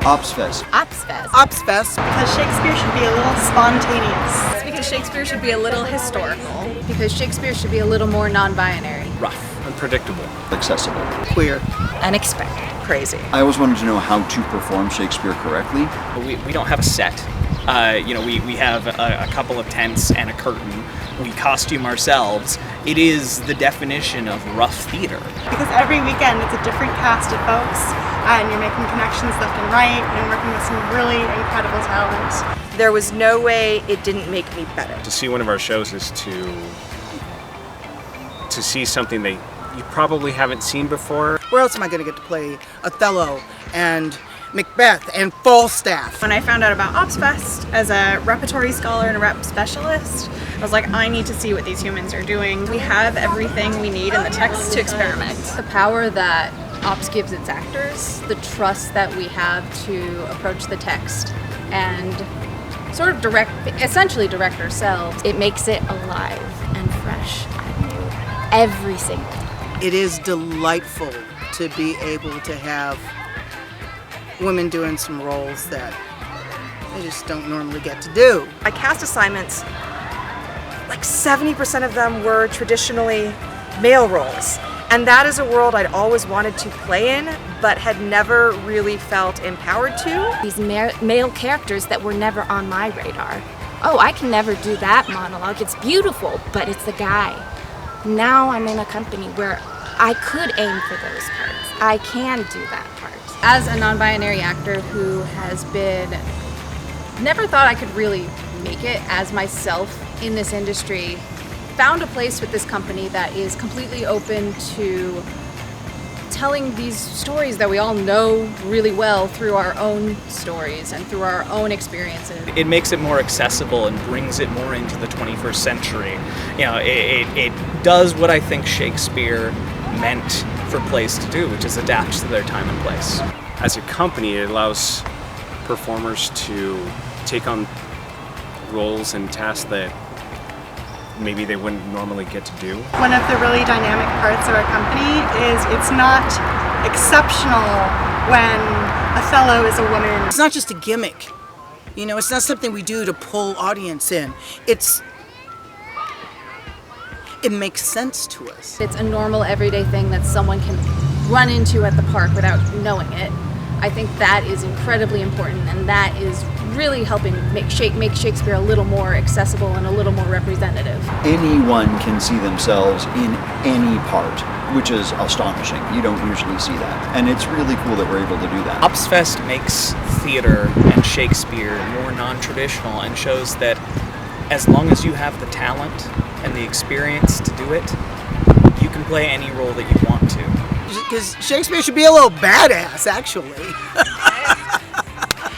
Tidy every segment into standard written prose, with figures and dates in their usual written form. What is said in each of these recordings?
Opsfest. Opsfest. Opsfest. Because Shakespeare should be a little spontaneous. It's because Shakespeare should be a little historical. Because Shakespeare should be a little more non-binary. Rough. Unpredictable. Accessible. Queer. Unexpected. Crazy. I always wanted to know how to perform Shakespeare correctly. We don't have a set. We have a couple of tents and a curtain. We costume ourselves. It is the definition of rough theater. Because every weekend it's a different cast of folks, and you're making connections left and right, and working with some really incredible talent. There was no way it didn't make me better. To see one of our shows is to see something that you probably haven't seen before. Where else am I going to get to play Othello and Macbeth and Falstaff? When I found out about Opsfest as a repertory scholar and a rep specialist, I was like, I need to see what these humans are doing. We have everything we need in the text to experiment. The power that Ops gives its actors, the trust that we have to approach the text and sort of essentially direct ourselves, it makes it alive and fresh and new every single time. It is delightful to be able to have women doing some roles that they just don't normally get to do. My cast assignments, like 70% of them were traditionally male roles. And that is a world I'd always wanted to play in, but had never really felt empowered to. These male characters that were never on my radar. Oh, I can never do that monologue. It's beautiful, but it's the guy. Now I'm in a company where I could aim for those parts. I can do that part. As a non-binary actor who has never thought I could really make it as myself in this industry, found a place with this company that is completely open to telling these stories that we all know really well through our own stories and through our own experiences. It makes it more accessible and brings it more into the 21st century. It does what I think Shakespeare meant for plays to do, which is adapt to their time and place. As a company, it allows performers to take on roles and tasks that maybe they wouldn't normally get to do. One of the really dynamic parts of our company is it's not exceptional when Othello is a woman. It's not just a gimmick. It's not something we do to pull audience in. It makes sense to us. It's a normal everyday thing that someone can run into at the park without knowing it. I think that is incredibly important, and that is really helping make Shakespeare a little more accessible and a little more representative. Anyone can see themselves in any part, which is astonishing. You don't usually see that. And it's really cool that we're able to do that. Opsfest makes theater and Shakespeare more non-traditional and shows that as long as you have the talent and the experience to do it, you can play any role that you want to. Because Shakespeare should be a little badass, actually.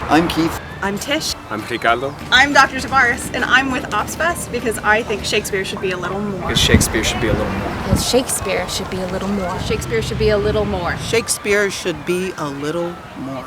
I'm Keith. I'm Tish. I'm Ricardo. I'm Dr. Tavares, and I'm with Opsfest because I think Shakespeare should be a little more. Because Shakespeare should be a little more. Because Shakespeare should be a little more. Shakespeare should be a little more. Shakespeare should be a little more.